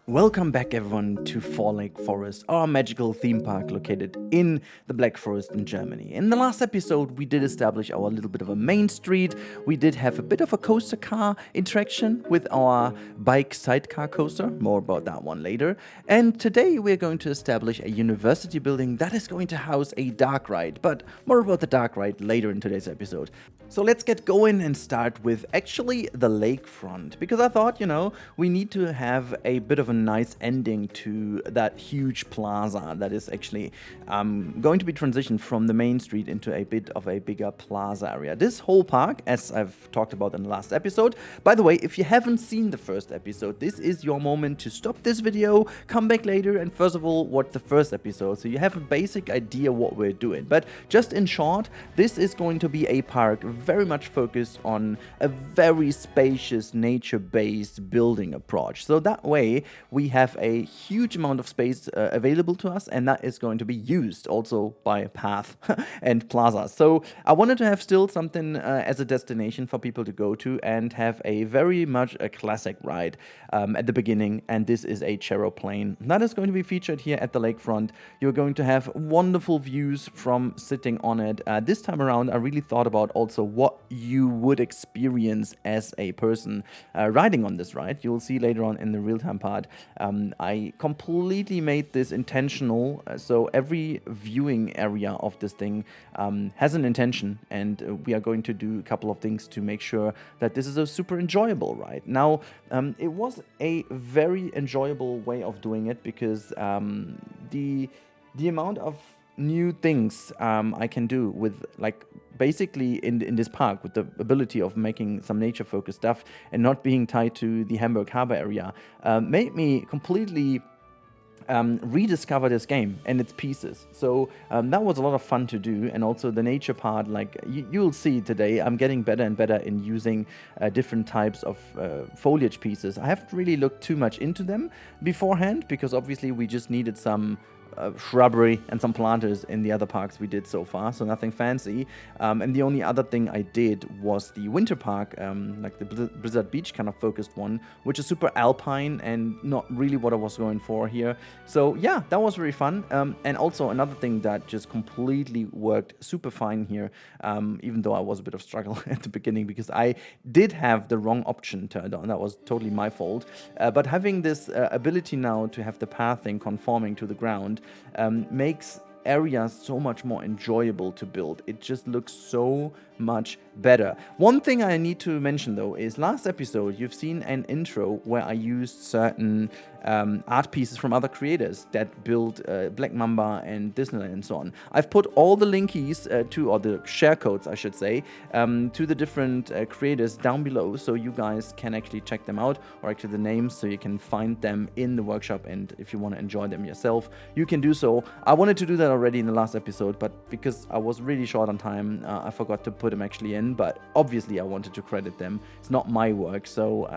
Welcome back everyone to Four Lake Forest, our magical theme park located in the Black Forest in Germany. In the last episode we did establish our little bit of a main street, we did have a bit of a coaster car interaction with our bike sidecar coaster, more about that one later, and today we're going to establish a university building that is going to house a Darkride, but more about the Darkride later in today's episode. So let's get going and start with actually the lakefront, because I thought, we need to have a bit of a nice ending to that huge plaza that is actually going to be transitioned from the main street into a bit of a bigger plaza area. This whole park, as I've talked about in the last episode, by the way, if you haven't seen the first episode, this is your moment to stop this video, come back later, and first of all, watch the first episode so you have a basic idea what we're doing. But just in short, this is going to be a park very much focused on a very spacious nature-based building approach. So that way we have a huge amount of space available to us, and that is going to be used also by a path and plaza. So I wanted to have still something as a destination for people to go to and have a very much a classic ride at the beginning, and this is a Charoplane that is going to be featured here at the lakefront. You're going to have wonderful views from sitting on it. This time around I really thought about also what you would experience as a person riding on this ride. You'll see later on in the real-time part. I completely made this intentional, so every viewing area of this thing has an intention, and we are going to do a couple of things to make sure that this is a super enjoyable ride. Now, it was a very enjoyable way of doing it because the amount of new things I can do with, like, basically in this park, with the ability of making some nature-focused stuff and not being tied to the Hamburg Harbor area, made me completely rediscover this game and its pieces. So that was a lot of fun to do, and also the nature part, like you'll see today, I'm getting better and better in using different types of foliage pieces. I haven't really looked too much into them beforehand because obviously we just needed some shrubbery and some planters in the other parks we did so far, so nothing fancy. And the only other thing I did was the winter park, like the Blizzard Beach kind of focused one, which is super alpine and not really what I was going for here. So yeah, that was very fun. And also another thing that just completely worked super fine here, even though I was a bit of struggle at the beginning because I did have the wrong option turned on. That was totally my fault. But having this ability now to have the pathing conforming to the ground makes areas so much more enjoyable to build. It just looks so much better. One thing I need to mention though is last episode you've seen an intro where I used certain art pieces from other creators that built Black Mamba and Disneyland and so on. I've put all the linkies or the share codes I should say, to the different creators down below, so you guys can actually check them out, or actually the names, so you can find them in the workshop, and if you want to enjoy them yourself you can do so. I wanted to do that already in the last episode, but because I was really short on time, I forgot to put them actually in, but obviously I wanted to credit them. It's not my work, so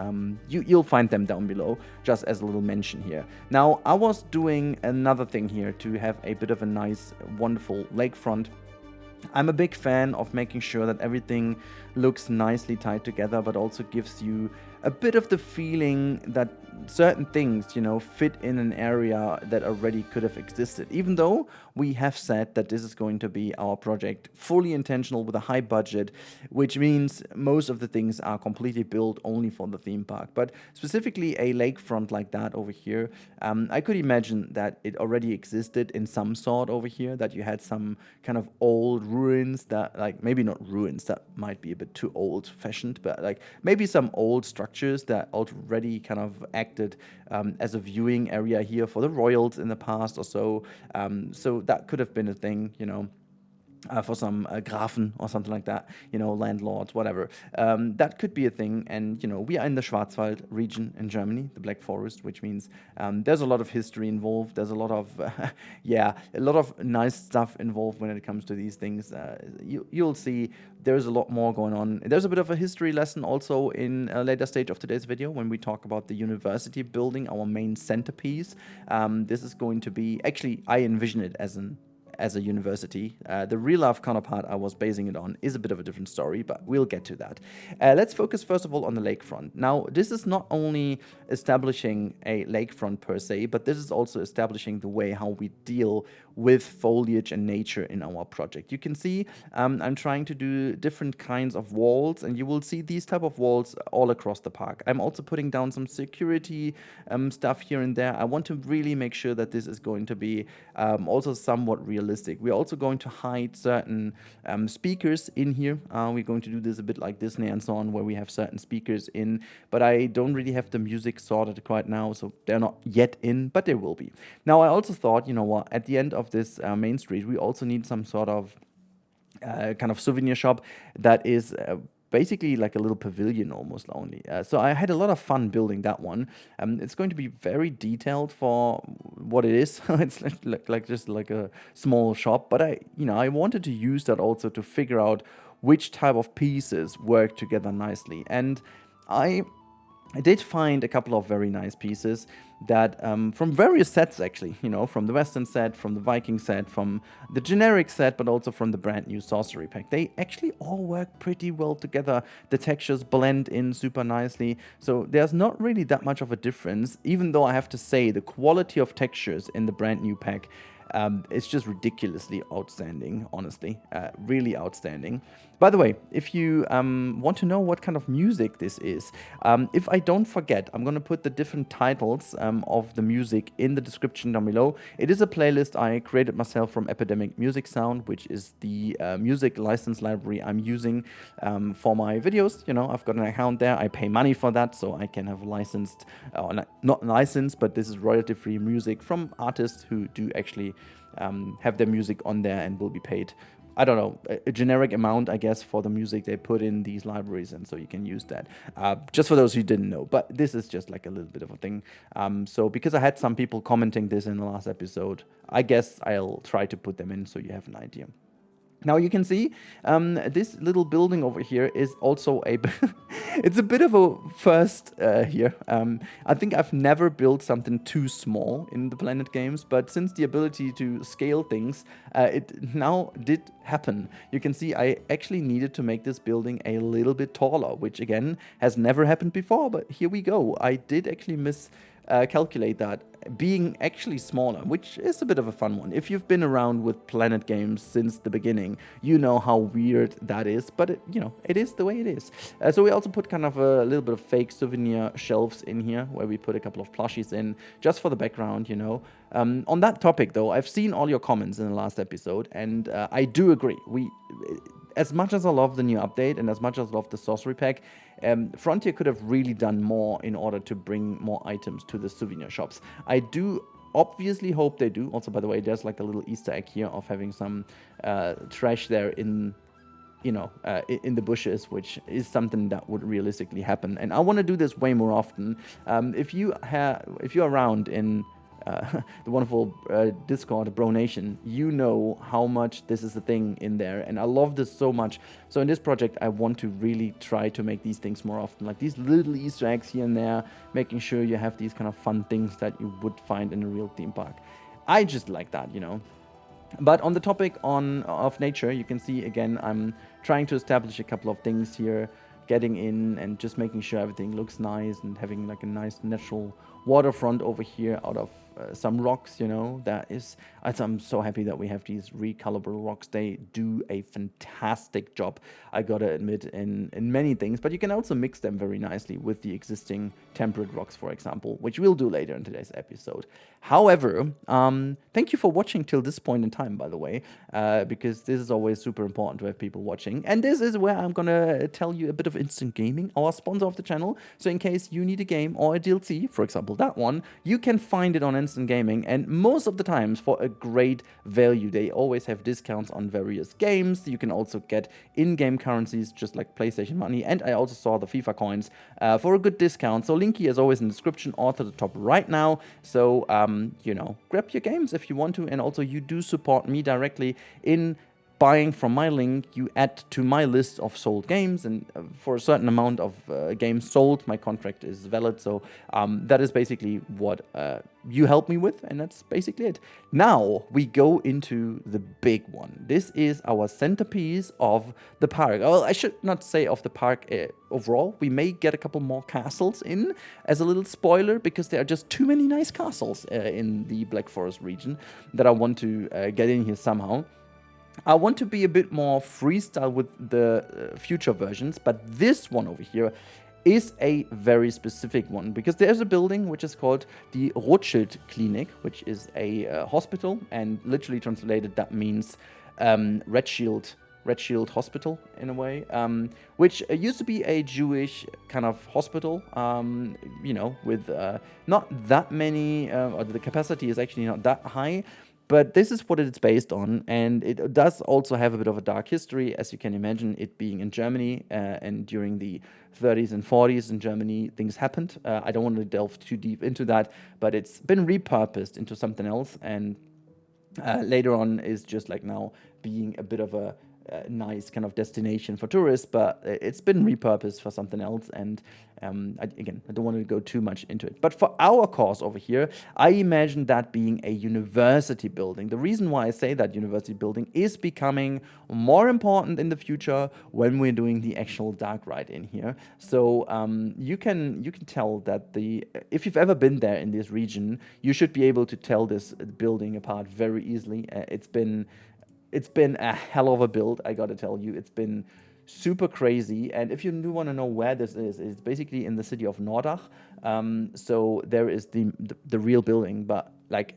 you'll find them down below, just as a little mention here. Now, I was doing another thing here to have a bit of a nice, wonderful lakefront. I'm a big fan of making sure that everything looks nicely tied together, but also gives you a bit of the feeling that certain things, fit in an area that already could have existed. Even though we have said that this is going to be our project fully intentional with a high budget, which means most of the things are completely built only for the theme park. But specifically a lakefront like that over here, I could imagine that it already existed in some sort over here, that you had some kind of old ruins that, like, maybe not ruins, that might be a bit too old-fashioned, but like maybe some old structures that already kind of acted as a viewing area here for the royals in the past or so. So that could have been a thing, for some Grafen or something like that, landlords, whatever. That could be a thing. And, we are in the Schwarzwald region in Germany, the Black Forest, which means there's a lot of history involved. There's a lot of, a lot of nice stuff involved when it comes to these things. You'll see there's a lot more going on. There's a bit of a history lesson also in a later stage of today's video when we talk about the university building, our main centerpiece. This is going to be, actually, I envision it as as a university. The real life counterpart I was basing it on is a bit of a different story, but we'll get to that. Let's focus first of all on the lakefront. Now, this is not only establishing a lakefront per se, but this is also establishing the way how we deal with foliage and nature in our project. You can see I'm trying to do different kinds of walls, and you will see these type of walls all across the park. I'm also putting down some security stuff here and there. I want to really make sure that this is going to be also somewhat realistic. We're also going to hide certain speakers in here. We're going to do this a bit like Disney and so on, where we have certain speakers in, but I don't really have the music sorted quite now, so they're not yet in, but they will be. Now, I also thought, you know what, at the end of this main street, we also need some sort of kind of souvenir shop that is basically like a little pavilion almost only. So I had a lot of fun building that one. It's going to be very detailed for what it is. It's like just like a small shop, but I wanted to use that also to figure out which type of pieces work together nicely. And I did find a couple of very nice pieces that from various sets actually, from the Western set, from the Viking set, from the generic set, but also from the brand new Sorcery pack. They actually all work pretty well together. The textures blend in super nicely, so there's not really that much of a difference, even though I have to say the quality of textures in the brand new pack it's just ridiculously outstanding, honestly, really outstanding. By the way, if you want to know what kind of music this is, if I don't forget, I'm going to put the different titles of the music in the description down below. It is a playlist I created myself from Epedemic Music Sound, which is the music license library I'm using for my videos. I've got an account there. I pay money for that, so I can have licensed, not licensed, but this is royalty-free music from artists who do actually have their music on there and will be paid, I don't know, a generic amount, I guess, for the music they put in these libraries, and so you can use that. Just for those who didn't know, but this is just like a little bit of a thing. So because I had some people commenting this in the last episode, I guess I'll try to put them in so you have an idea. Now you can see this little building over here is also it's a bit of a first here. I think I've never built something too small in the Planet games, but since the ability to scale things, it now did happen. You can see I actually needed to make this building a little bit taller, which again has never happened before, but here we go. I did actually calculate that being actually smaller, which is a bit of a fun one. If you've been around with Planet games since the beginning, you know how weird that is, but it is the way it is. So we also put kind of a little bit of fake souvenir shelves in here where we put a couple of plushies in just for the background, On that topic though, I've seen all your comments in the last episode, and I do agree. As much as I love the new update and as much as I love the Sorcery pack, Frontier could have really done more in order to bring more items to the souvenir shops. I do obviously hope they do. Also, by the way, there's like a little Easter egg here of having some trash there in the bushes, which is something that would realistically happen. And I want to do this way more often. If you're around in the wonderful Discord, Bro Nation, you know how much this is a thing in there, and I love this so much. So in this project, I want to really try to make these things more often, like these little Easter eggs here and there, making sure you have these kind of fun things that you would find in a real theme park. I just like that, But on the topic of nature, you can see, again, I'm trying to establish a couple of things here, getting in and just making sure everything looks nice and having like a nice natural waterfront over here out of some rocks, that is, I'm so happy that we have these recolorable rocks. They do a fantastic job, I gotta admit, in many things, but you can also mix them very nicely with the existing temperate rocks, for example, which we'll do later in today's episode. However, thank you for watching till this point in time, by the way, because this is always super important to have people watching, and this is where I'm gonna tell you a bit of Instant Gaming, our sponsor of the channel. So in case you need a game or a DLC, for example that one, you can find it on Instant Gaming, and most of the times for a great value. They always have discounts on various games. You can also get in-game currencies just like PlayStation money, and I also saw the FIFA coins for a good discount. So link here is always in the description or to the top right now. So grab your games if you want to, and also you do support me directly in buying from my link, you add to my list of sold games, and for a certain amount of games sold, my contract is valid. So that is basically what you help me with, and that's basically it. Now we go into the big one. This is our centerpiece of the park. Well, I should not say of the park overall. We may get a couple more castles in as a little spoiler, because there are just too many nice castles in the Black Forest region that I want to get in here somehow. I want to be a bit more freestyle with the future versions, but this one over here is a very specific one, because there's a building which is called the Rothschild Klinik, which is a hospital, and literally translated that means Red Shield Hospital in a way, which used to be a Jewish kind of hospital, you know, with not that many, or the capacity is actually not that high. But this is what it's based on, and it does also have a bit of a dark history, as you can imagine, it being in Germany, and during the 30s and 40s in Germany, things happened. I don't want to delve too deep into that, but it's been repurposed into something else, and later on is just like now being a bit of a nice kind of destination for tourists, but it's been repurposed for something else, and again, I don't want to go too much into it. But for our course over here, I imagine that being a university building. The reason why I say that university building is becoming more important in the future when we're doing the actual Darkride in here. So you can tell that if you've ever been there in this region, you should be able to tell this building apart very easily. It's been a hell of a build, I gotta tell you. It's been super crazy. And if you do want to know where this is, it's basically in the city of Nordach. So there is the real building, but like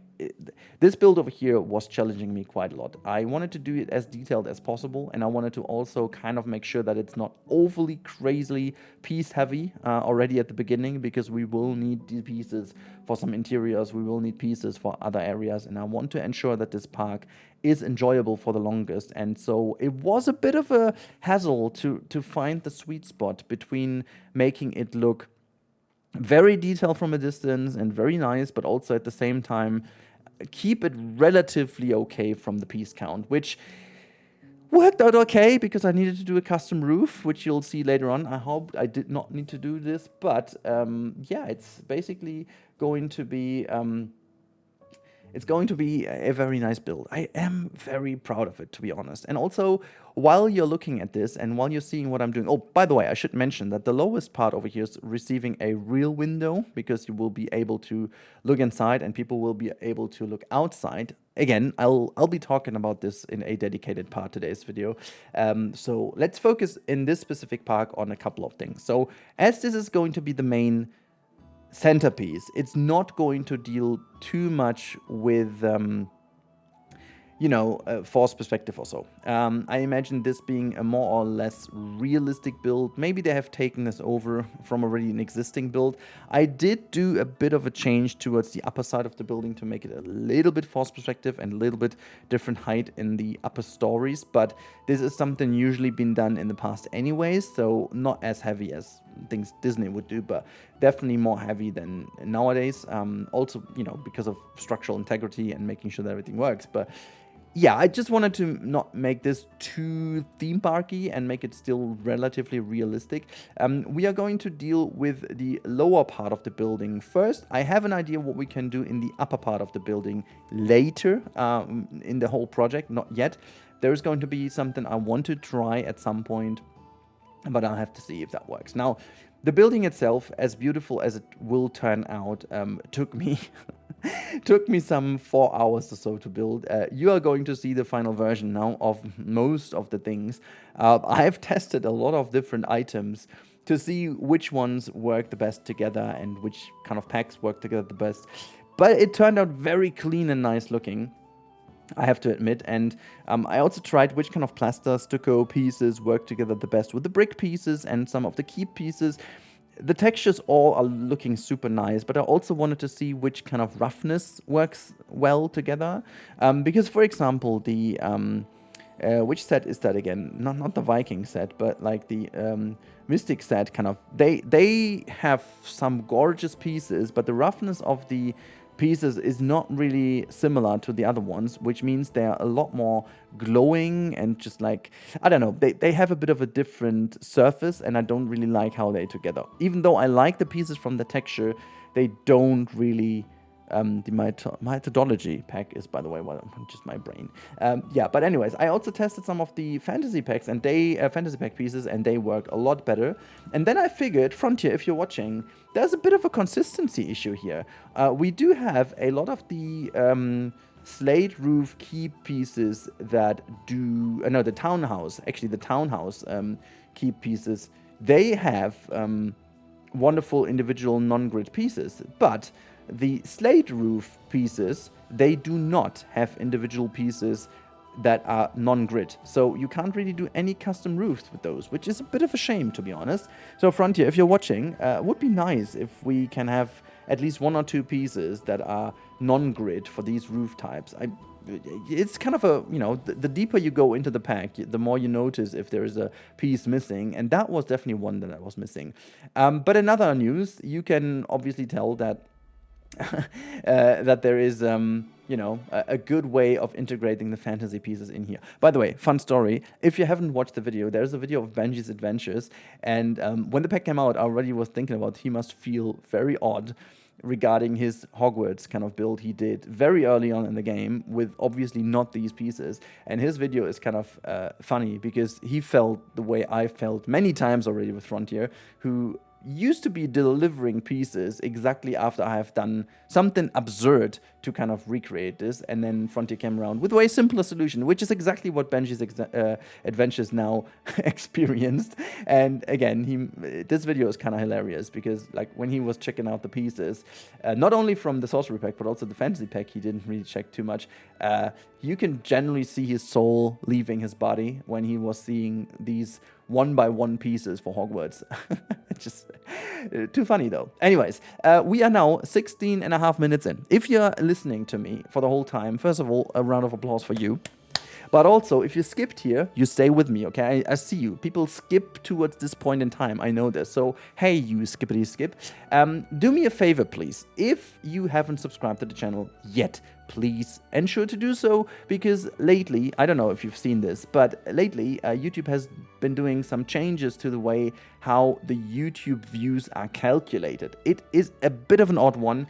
this build over here was challenging me quite a lot. I wanted to do it as detailed as possible, and I wanted to also kind of make sure that it's not overly crazily piece heavy already at the beginning, because we will need these pieces for some interiors, we will need pieces for other areas, and I want to ensure that this park is enjoyable for the longest. And so it was a bit of a hassle to find the sweet spot between making it look very detailed from a distance and very nice, but also at the same time keep it relatively okay from the piece count, which worked out okay because I needed to do a custom roof, which you'll see later on. I hope I did not need to do this, but yeah, it's basically going to be it's going to be a very nice build. I am very proud of it, to be honest. And also, while you're looking at this and while you're seeing what I'm doing... Oh, by the way, I should mention that the lowest part over here is receiving a real window, because you will be able to look inside and people will be able to look outside. Again, I'll be talking about this in a dedicated part today's video. So let's focus in this specific park on a couple of things. So as this is going to be the main centerpiece, it's not going to deal too much with force perspective or so. I imagine this being a more or less realistic build. Maybe they have taken this over from already an existing build. I did do a bit of a change towards the upper side of the building to make it a little bit force perspective and a little bit different height in the upper stories, but this is something usually been done in the past anyways, so not as heavy as things Disney would do, but definitely more heavy than nowadays. Also, because of structural integrity and making sure that everything works. But yeah, I just wanted to not make this too theme parky and make it still relatively realistic. We are going to deal with the lower part of the building first. I have an idea what we can do in the upper part of the building later in the whole project, not yet. There is going to be something I want to try at some point, but I'll have to see if that works. Now, the building itself, as beautiful as it will turn out, took me some 4 hours or so to build. You are going to see the final version now of most of the things. I've tested a lot of different items to see which ones work the best together and which kind of packs work together the best. But it turned out very clean and nice looking, I have to admit. And I also tried which kind of plaster stucco pieces work together the best with the brick pieces and some of the keep pieces. The textures all are looking super nice, but I also wanted to see which kind of roughness works well together. Because, for example, the which set is that again? Not the Viking set, but like the Mystic set. Kind of they have some gorgeous pieces, but the roughness of the pieces is not really similar to the other ones, which means they're a lot more glowing and just like, I don't know, they have a bit of a different surface, and I don't really like how they're together. Even though I like the pieces from the texture, they don't really... the methodology pack is, by the way, just my brain. Yeah, but anyways, I also tested some of the fantasy packs and fantasy pack pieces, and they work a lot better. And then I figured, Frontier, if you're watching, there's a bit of a consistency issue here. We do have a lot of the slate roof key pieces that do... no, the townhouse key pieces. They have wonderful individual non-grid pieces, but the slate roof pieces, they do not have individual pieces that are non-grid. So you can't really do any custom roofs with those, which is a bit of a shame, to be honest. So Frontier, if you're watching, it would be nice if we can have at least 1 or 2 pieces that are non-grid for these roof types. It's kind of a, the deeper you go into the pack, the more you notice if there is a piece missing, and that was definitely one that I was missing. But in other news, you can obviously tell that that there is, a good way of integrating the fantasy pieces in here. By the way, fun story, if you haven't watched the video, there's a video of Benji's adventures, and when the pack came out, I already was thinking about he must feel very odd regarding his Hogwarts kind of build he did very early on in the game with obviously not these pieces. And his video is kind of funny because he felt the way I felt many times already with Frontier, who used to be delivering pieces exactly after I have done something absurd to kind of recreate this, and then Frontier came around with a way simpler solution, which is exactly what Benji's adventures now experienced. And again, this video is kind of hilarious because like when he was checking out the pieces, not only from the sorcery pack but also the fantasy pack, he didn't really check too much. You can generally see his soul leaving his body when he was seeing these 1-by-1 pieces for Hogwarts. Just too funny though. Anyways, we are now 16.5 minutes in. If you're listening to me for the whole time, first of all, a round of applause for you. But also, if you skipped here, you stay with me, okay? I see you. People skip towards this point in time. I know this. So, hey, you skippity skip. Do me a favor, please. If you haven't subscribed to the channel yet, please ensure to do so, because lately, I don't know if you've seen this, but lately YouTube has been doing some changes to the way how the YouTube views are calculated. It is a bit of an odd one.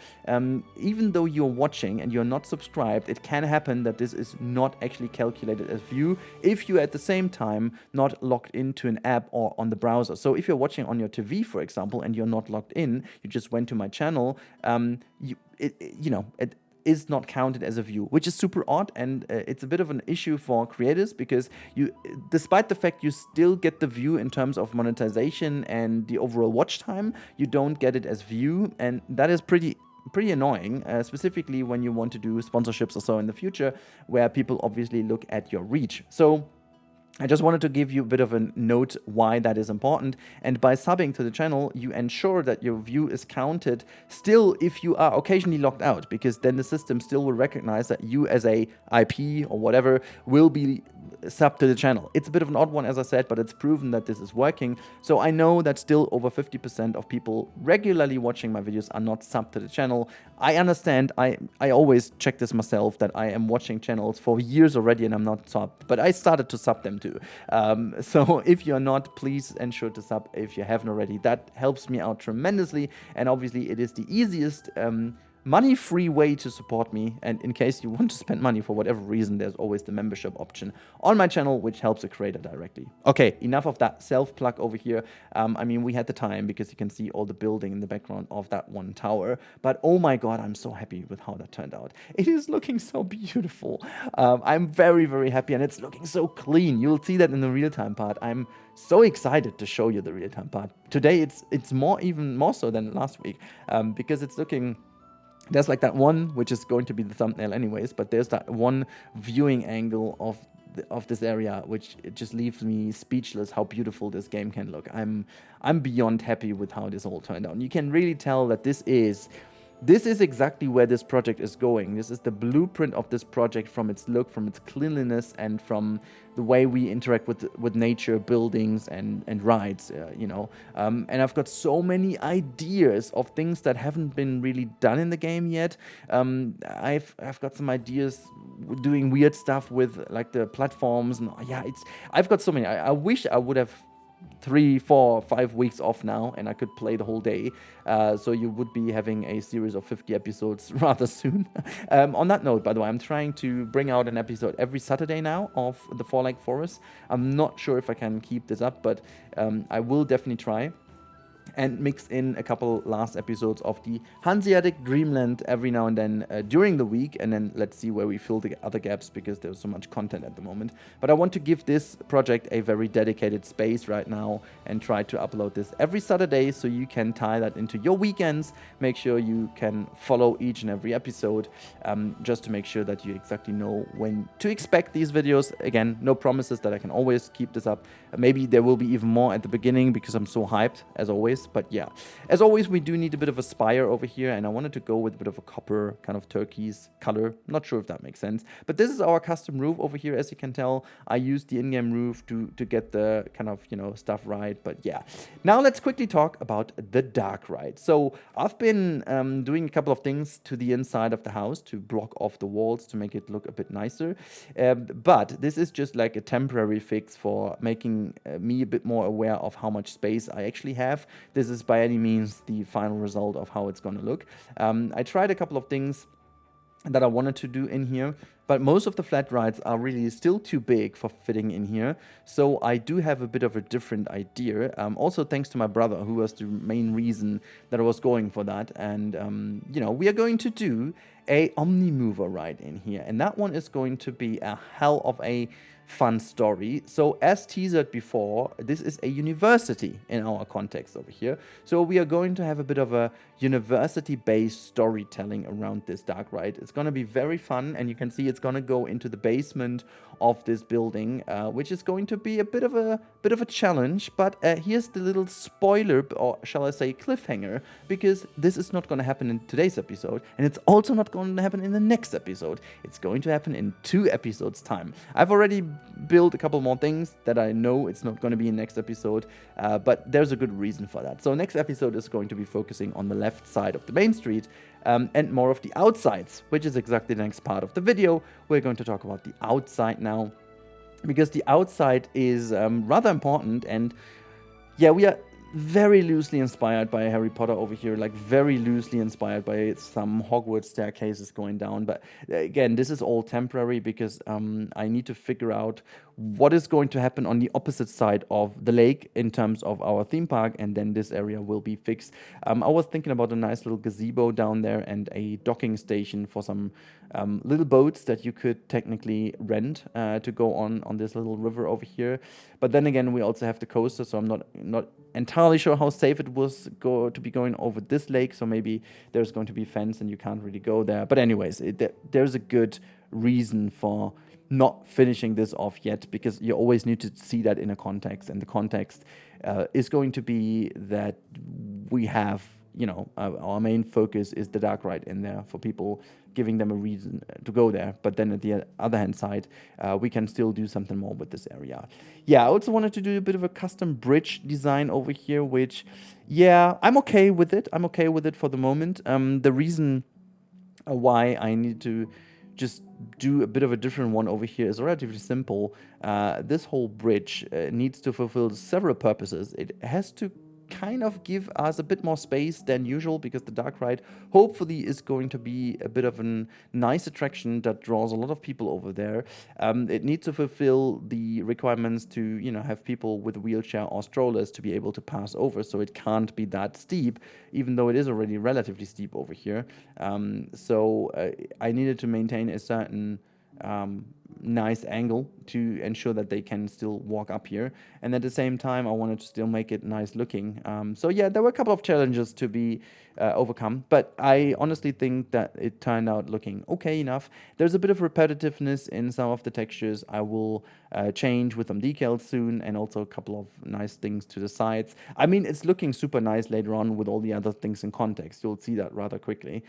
Even though you're watching and you're not subscribed, it can happen that this is not actually calculated as view if you're at the same time not logged into an app or on the browser. So if you're watching on your TV, for example, and you're not logged in, you just went to my channel, it is not counted as a view, which is super odd, and it's a bit of an issue for creators because you, despite the fact you still get the view in terms of monetization and the overall watch time, you don't get it as view, and that is pretty annoying, specifically when you want to do sponsorships or so in the future, where people obviously look at your reach. So I just wanted to give you a bit of a note why that is important, and by subbing to the channel, you ensure that your view is counted still if you are occasionally logged out, because then the system still will recognize that you as a IP or whatever will be sub to the channel. It's a bit of an odd one, as I said, but it's proven that this is working. So I know that still over 50% of people regularly watching my videos are not sub to the channel. I understand. I always check this myself, that I am watching channels for years already and I'm not sub, but I started to sub them too. So if you're not, please ensure to sub if you haven't already. That helps me out tremendously, and obviously it is the easiest money-free way to support me, and in case you want to spend money for whatever reason, there's always the membership option on my channel, which helps the creator directly. Okay, enough of that self-plug over here. I mean, we had the time because you can see all the building in the background of that one tower, but oh my god, I'm so happy with how that turned out. It is looking so beautiful. I'm very, very happy, and it's looking so clean. You'll see that in the real-time part. I'm so excited to show you the real-time part. Today, it's even more so than last week, because it's looking... There's like that one, which is going to be the thumbnail anyways, but there's that one viewing angle of this area, which it just leaves me speechless how beautiful this game can look. I'm beyond happy with how this all turned out. And you can really tell that this is this is exactly where this project is going. This is the blueprint of this project from its look, from its cleanliness, and from the way we interact with nature, buildings, and rides, And I've got so many ideas of things that haven't been really done in the game yet. I've got some ideas doing weird stuff with like the platforms, and I've got so many. I wish I would have 3, 4, 5 weeks off now, and I could play the whole day. So you would be having a series of 50 episodes rather soon. On that note, by the way, I'm trying to bring out an episode every Saturday now of the Four Lake Forest. I'm not sure if I can keep this up, but I will definitely try. And mix in a couple last episodes of the Hanseatic Dreamland every now and then during the week, and then let's see where we fill the other gaps, because there's so much content at the moment. But I want to give this project a very dedicated space right now and try to upload this every Saturday, so you can tie that into your weekends. Make sure you can follow each and every episode, just to make sure that you exactly know when to expect these videos. Again, no promises that I can always keep this up. Maybe there will be even more at the beginning, because I'm so hyped, as always. But yeah, as always, we do need a bit of a spire over here, and I wanted to go with a bit of a copper kind of turquoise color. Not sure if that makes sense, but this is our custom roof over here. As you can tell, I used the in-game roof to get the kind of stuff right. But yeah, now let's quickly talk about the Darkride. So I've been doing a couple of things to the inside of the house to block off the walls to make it look a bit nicer, but this is just like a temporary fix for making me a bit more aware of how much space I actually have. This is by any means the final result of how it's going to look. I tried a couple of things that I wanted to do in here, but most of the flat rides are really still too big for fitting in here. So I do have a bit of a different idea. Also thanks to my brother, who was the main reason that I was going for that. And, we are going to do a Omnimover ride in here. And that one is going to be a hell of a fun story. So as teased before, this is a university in our context over here. So we are going to have a bit of a university-based storytelling around this dark ride. It's going to be very fun, and you can see it's going to go into the basement of this building, which is going to be a bit of a challenge. But here's the little spoiler, or shall I say cliffhanger, because this is not going to happen in today's episode, and it's also not going to happen in the next episode. It's going to happen in 2 episodes time. I've already build a couple more things that I know it's not going to be in next episode, but there's a good reason for that. So next episode is going to be focusing on the left side of the main street, and more of the outsides, which is exactly the next part of the video. We're going to talk about the outside now, because the outside is rather important. And yeah, we are very loosely inspired by Harry Potter over here, like very loosely inspired by some Hogwarts staircases going down. But again, this is all temporary, because I need to figure out what is going to happen on the opposite side of the lake in terms of our theme park, and then this area will be fixed. I was thinking about a nice little gazebo down there and a docking station for some little boats that you could technically rent to go on this little river over here. But then again, we also have the coaster, so I'm not entirely sure how safe it was to be going over this lake. So maybe there's going to be a fence and you can't really go there. But anyways, there's a good reason for not finishing this off yet, because you always need to see that in a context, and the context is going to be that we have, our main focus is the dark ride in there for people, giving them a reason to go there. But then at the other hand side, we can still do something more with this area. Yeah, I also wanted to do a bit of a custom bridge design over here, which, yeah, I'm okay with it. I'm okay with it for the moment. The reason why I need to just do a bit of a different one over here is relatively simple. This whole bridge needs to fulfill several purposes. It has to kind of give us a bit more space than usual, because the dark ride hopefully is going to be a bit of a nice attraction that draws a lot of people over there. It needs to fulfill the requirements to have people with wheelchair or strollers to be able to pass over, so it can't be that steep, even though it is already relatively steep over here. So I needed to maintain a certain nice angle to ensure that they can still walk up here. And at the same time, I wanted to still make it nice looking. So yeah, there were a couple of challenges to be overcome, but I honestly think that it turned out looking okay enough. There's a bit of repetitiveness in some of the textures. I will change with some decals soon, and also a couple of nice things to the sides. I mean, it's looking super nice later on with all the other things in context. You'll see that rather quickly.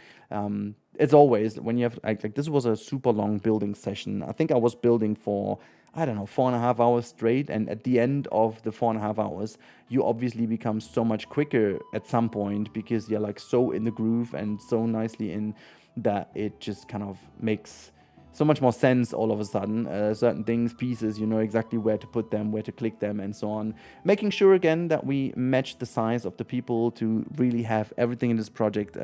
It's always when you have like this was a super long building session. I think I was building for, I don't know, 4.5 hours straight. And at the end of the 4.5 hours, you obviously become so much quicker at some point because you're like so in the groove and so nicely in that it just kind of makes so much more sense all of a sudden. Certain things, pieces, you know exactly where to put them, where to click them, and so on. Making sure again that we match the size of the people to really have everything in this project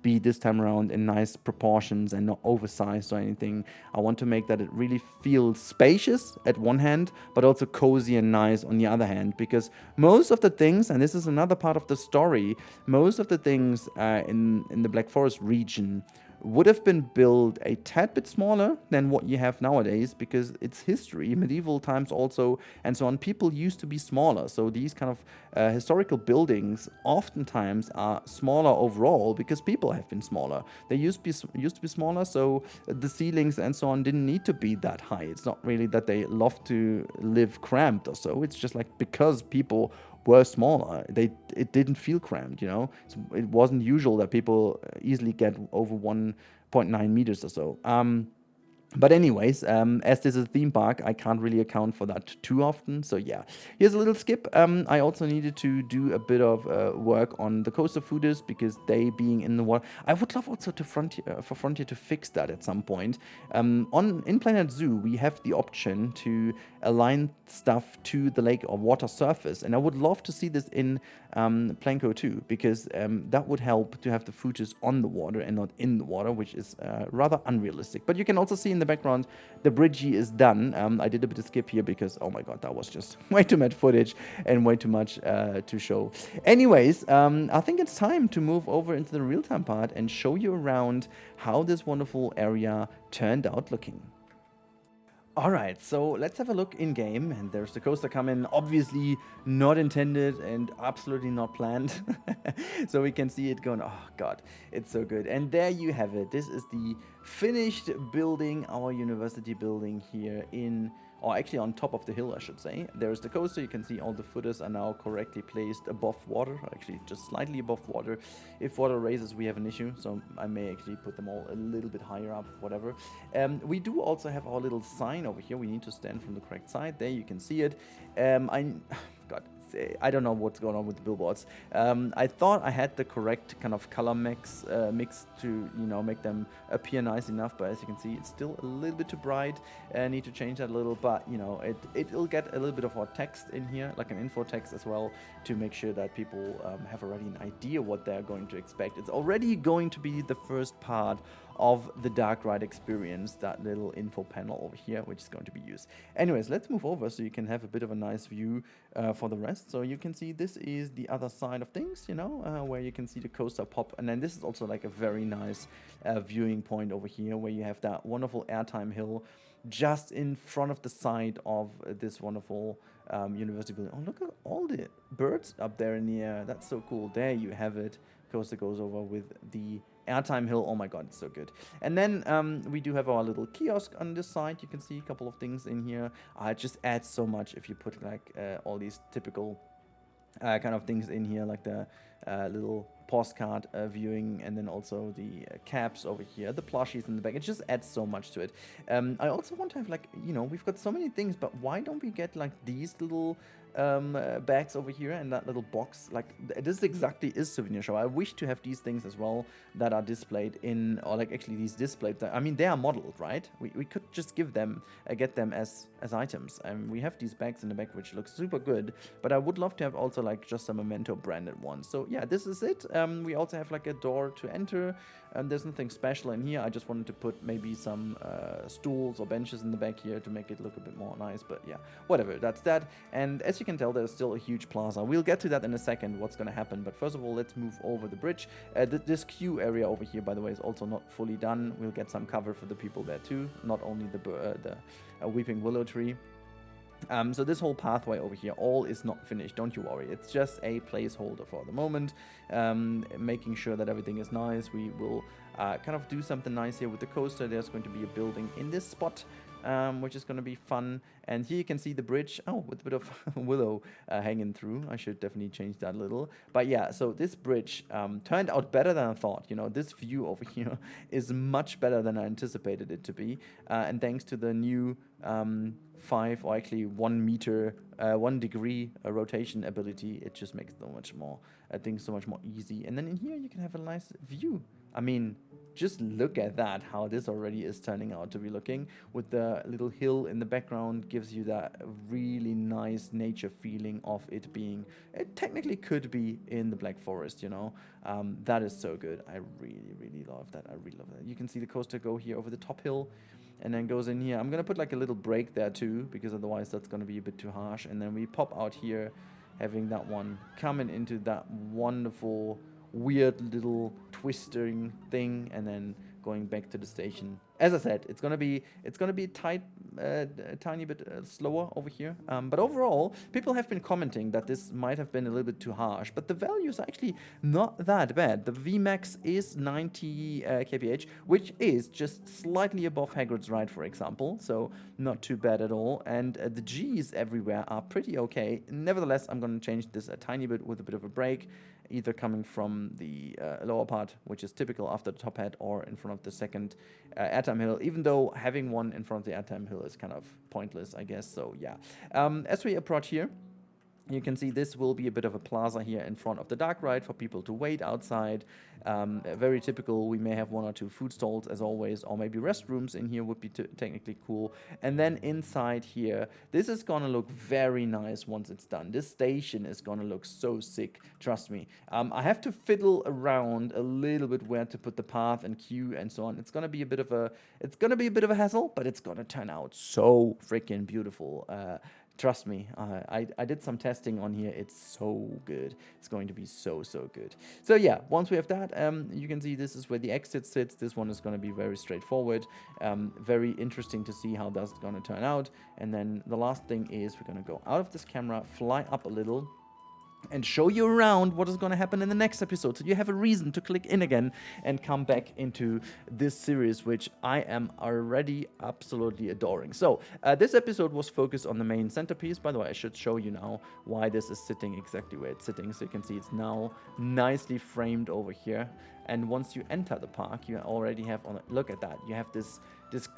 be this time around in nice proportions and not oversized or anything. I want to make that it really feels spacious at one hand, but also cozy and nice on the other hand, because most of the things, and this is another part of the story, most of the things in the Black Forest region would have been built a tad bit smaller than what you have nowadays, because it's history, medieval times also, and so on. People used to be smaller, so these kind of historical buildings oftentimes are smaller overall because people have been smaller. They used to be smaller, so the ceilings and so on didn't need to be that high. It's not really that they love to live cramped or so. It's just like because people were smaller, it didn't feel cramped, you know. So it wasn't usual that people easily get over 1.9 meters or so. But anyways, as this is a theme park, I can't really account for that too often. So yeah, here's a little skip. I also needed to do a bit of work on the coaster footers because they being in the water. I would love also to Frontier to fix that at some point. In Planet Zoo, we have the option to align stuff to the lake or water surface, and I would love to see this in Planko too, because that would help to have the footers on the water and not in the water, which is rather unrealistic. But you can also see in the background the bridgey is done. I did a bit of skip here because, oh my god, that was just way too much footage and way too much to show. Anyways, I think it's time to move over into the real-time part and show you around how this wonderful area turned out looking. Alright, so let's have a look in-game, and there's the coaster coming, obviously not intended and absolutely not planned. So we can see it going, oh god, it's so good. And there you have it. This is the finished building, our university building here in, or actually on top of the hill, I should say. There's the coaster. You can see all the footers are now correctly placed above water, actually just slightly above water. If water raises, we have an issue, so I may actually put them all a little bit higher up, whatever. We do also have our little sign over here. We need to stand from the correct side. There you can see it. I don't know what's going on with the billboards. I thought I had the correct kind of color mix to, you know, make them appear nice enough, but as you can see, it's still a little bit too bright. I need to change that a little, but you know, it'll get a little bit of our text in here, like an info text as well, to make sure that people have already an idea what they're going to expect. It's already going to be the first part of the Darkride experience, that little info panel over here, which is going to be used. Anyways, let's move over so you can have a bit of a nice view for the rest. So you can see this is the other side of things, you know, where you can see the coaster pop. And then this is also like a very nice viewing point over here, where you have that wonderful airtime hill just in front of the side of this wonderful university building. Oh, look at all the birds up there in the air. That's so cool. There you have it. Coaster goes over with the airtime hill. Oh my god, it's so good. And then we do have our little kiosk on this side. You can see a couple of things in here. It just adds so much if you put like all these typical kind of things in here, like the little postcard viewing, and then also the caps over here, the plushies in the back. It just adds so much to it. I also want to have, like, you know, we've got so many things, but why don't we get like these little bags over here and that little box? Like, this exactly is Souvenir Show. I wish to have these things as well that are displayed in, or like actually these displayed. I mean, they are modeled, right? We could just give them, get them as items. We have these bags in the back which look super good, but I would love to have also like just some Memento branded ones. So So yeah, this is it. We also have like a door to enter. There's nothing special in here. I just wanted to put maybe some stools or benches in the back here to make it look a bit more nice. But yeah, whatever, that's that. And as you can tell, there's still a huge plaza. We'll get to that in a second, what's going to happen. But first of all, let's move over the bridge. This queue area over here, by the way, is also not fully done. We'll get some cover for the people there too, not only the weeping willow tree. So this whole pathway over here, all is not finished, don't you worry. It's just a placeholder for the moment, making sure that everything is nice. We will kind of do something nice here with the coaster. There's going to be a building in this spot, which is going to be fun. And here you can see the bridge, with a bit of willow hanging through. I should definitely change that a little. But yeah, so this bridge turned out better than I thought. You know, this view over here is much better than I anticipated it to be. And thanks to the new 5 or actually 1 meter, 1 degree rotation ability, it just makes so much more, things so much more easy. And then in here you can have a nice view. I mean, just look at that, how this already is turning out to be looking. With the little hill in the background, gives you that really nice nature feeling of it being, it technically could be in the Black Forest, you know. That is so good. I really, really love that. I really love that. You can see the coaster go here over the top hill and then goes in here. I'm going to put like a little break there too, because otherwise that's going to be a bit too harsh. And then we pop out here, having that one coming into that wonderful weird little twisting thing, and then going back to the station. As I said, it's gonna be tight, a tiny bit slower over here. But overall, people have been commenting that this might have been a little bit too harsh, but the value is actually not that bad. The Vmax is 90 kph, which is just slightly above Hagrid's Ride, for example, so not too bad at all. And the Gs everywhere are pretty okay. Nevertheless, I'm gonna change this a tiny bit with a bit of a break, either coming from the lower part, which is typical after the top hat, or in front of the second airtime hill, even though having one in front of the airtime hill is kind of pointless, I guess. So yeah, as we approach here, you can see this will be a bit of a plaza here in front of the Darkride for people to wait outside. Very typical. We may have 1 or 2 food stalls as always, or maybe restrooms in here would be technically cool. And then inside here, this is gonna look very nice once it's done. This station is gonna look so sick, trust me. I have to fiddle around a little bit where to put the path and queue and so on. It's gonna be a bit of a hassle, but it's gonna turn out so freaking beautiful. Trust me, I did some testing on here. It's so good. It's going to be so good. So yeah, once we have that, you can see this is where the exit sits. This one is going to be very straightforward. Very interesting to see how that's going to turn out. And then the last thing is we're going to go out of this camera, fly up a little, and show you around what is going to happen in the next episode, so you have a reason to click in again and come back into this series, which I am already absolutely adoring. So this episode was focused on the main centerpiece. By the way, I should show you now why this is sitting exactly where it's sitting, so you can see it's now nicely framed over here. And once you enter the park, you already have, look at that, you have this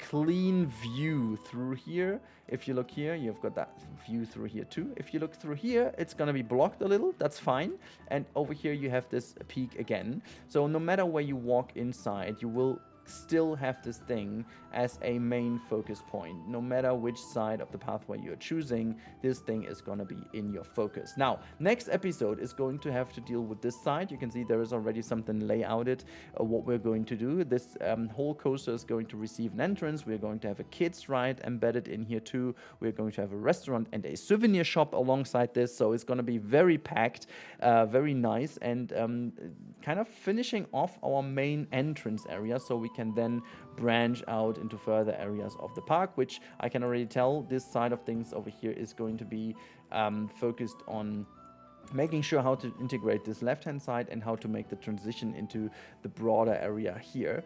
clean view through here. If you look here, you've got that view through here too. If you look through here, it's gonna be blocked a little, that's fine. And over here you have this peak again. So no matter where you walk inside, you will still have this thing as a main focus point. No matter which side of the pathway you're choosing, this thing is going to be in your focus. Now, next episode is going to have to deal with this side. You can see there is already something layouted what we're going to do. This whole coaster is going to receive an entrance. We're going to have a kids ride embedded in here too. We're going to have a restaurant and a souvenir shop alongside this, so it's going to be very packed, very nice, and kind of finishing off our main entrance area, so we can then branch out into further areas of the park, which I can already tell this side of things over here is going to be focused on making sure how to integrate this left-hand side and how to make the transition into the broader area here,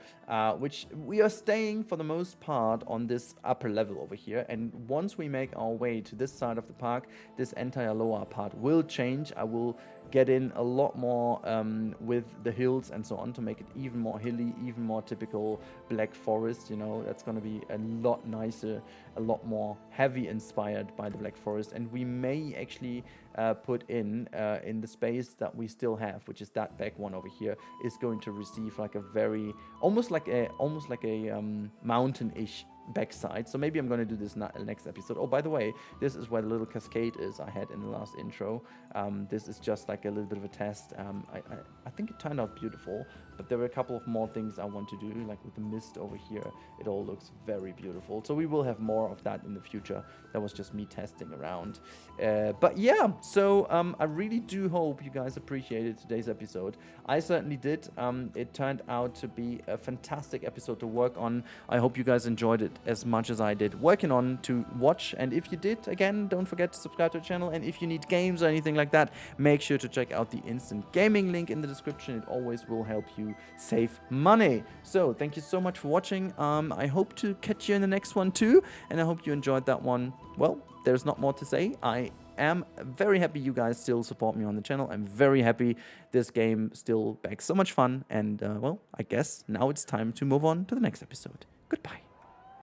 which we are staying for the most part on this upper level over here. And once we make our way to this side of the park, this entire lower part will change. I will get in a lot more with the hills and so on to make it even more hilly, even more typical Black Forest. You know, that's going to be a lot nicer, a lot more heavy inspired by the Black Forest. And we may actually put in the space that we still have, which is that back one over here, is going to receive like a very almost like a mountain-ish backside. So maybe I'm going to do this next episode. Oh, by the way, this is where the little cascade is I had in the last intro. This is just like a little bit of a test. I think it turned out beautiful, but there were a couple of more things I want to do, like with the mist over here. It all looks very beautiful. So we will have more of that in the future. That was just me testing around. But yeah, so I really do hope you guys appreciated today's episode. I certainly did. It turned out to be a fantastic episode to work on. I hope you guys enjoyed it as much as I did working on to watch. And if you did, again, don't forget to subscribe to the channel. And if you need games or anything like that, make sure to check out the instant gaming link in the description. It always will help you save money. So thank you so much for watching. I hope to catch you in the next one too, and I hope you enjoyed that one. Well, there's not more to say. I am very happy you guys still support me on the channel. I'm very happy this game still backs so much fun, and well, I guess now it's time to move on to the next episode. Goodbye.